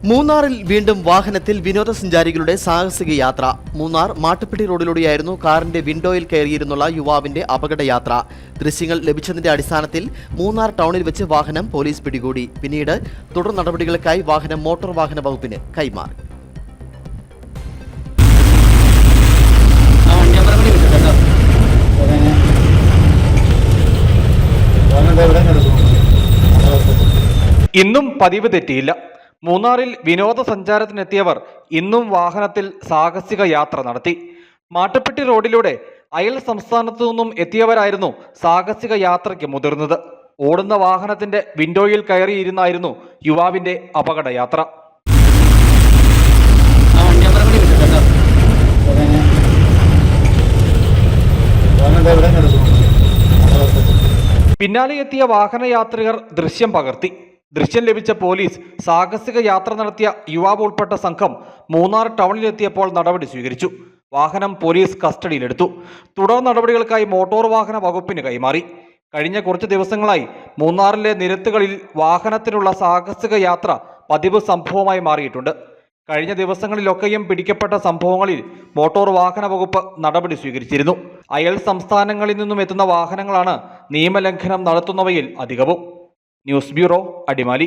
മൂന്നാറിൽ വീണ്ടും വാഹനത്തിൽ വിനോദസഞ്ചാരികളുടെ സാഹസിക യാത്ര. മൂന്നാർ മാട്ടുപ്പെട്ടി റോഡിലൂടെയായിരുന്നു കാറിന്റെ വിൻഡോയിൽ കയറിയിരുന്നുള്ള യുവാവിന്റെ അപകടയാത്ര. ദൃശ്യങ്ങൾ ലഭിച്ചതിന്റെ അടിസ്ഥാനത്തിൽ മൂന്നാർ ടൗണിൽ വെച്ച് വാഹനം പോലീസ് പിടികൂടി. പിന്നീട് തുടർ നടപടികൾക്കായി വാഹനം മോട്ടോർ വാഹന വകുപ്പിന് കൈമാറി. ഇന്നും പതിവ് തെറ്റിയില്ല. മൂന്നാറിൽ വിനോദസഞ്ചാരത്തിനെത്തിയവർ ഇന്നും വാഹനത്തിൽ സാഹസിക യാത്ര നടത്തി. മാട്ടുപ്പെട്ടി റോഡിലൂടെ അയൽ സംസ്ഥാനത്തു നിന്നും എത്തിയവരായിരുന്നു സാഹസിക യാത്രയ്ക്ക് മുതിർന്നത്. ഓടുന്ന വാഹനത്തിന്റെ വിൻഡോയിൽ കയറിയിരുന്നായിരുന്നു യുവാവിന്റെ അപകടയാത്ര. പിന്നാലെ എത്തിയ വാഹനയാത്രികർ ദൃശ്യം പകർത്തി. ദൃശ്യം ലഭിച്ച പോലീസ് സാഹസിക യാത്ര നടത്തിയ യുവാവ് ഉൾപ്പെട്ട സംഘം മൂന്നാർ ടൗണിലെത്തിയപ്പോൾ നടപടി സ്വീകരിച്ചു. വാഹനം പോലീസ് കസ്റ്റഡിയിലെടുത്തു. തുടർ നടപടികൾക്കായി മോട്ടോർ വാഹന വകുപ്പിന് കൈമാറി. കഴിഞ്ഞ കുറച്ച് ദിവസങ്ങളായി മൂന്നാറിലെ നിരത്തുകളിൽ വാഹനത്തിനുള്ള സാഹസിക യാത്ര പതിവ് സംഭവമായി മാറിയിട്ടുണ്ട്. കഴിഞ്ഞ ദിവസങ്ങളിലൊക്കെയും പിടിക്കപ്പെട്ട സംഭവങ്ങളിൽ മോട്ടോർ വാഹന വകുപ്പ് നടപടി സ്വീകരിച്ചിരുന്നു. അയൽ സംസ്ഥാനങ്ങളിൽ നിന്നും എത്തുന്ന വാഹനങ്ങളാണ് നിയമലംഘനം നടത്തുന്നവയിൽ അധികവും. News bureau, Adimali.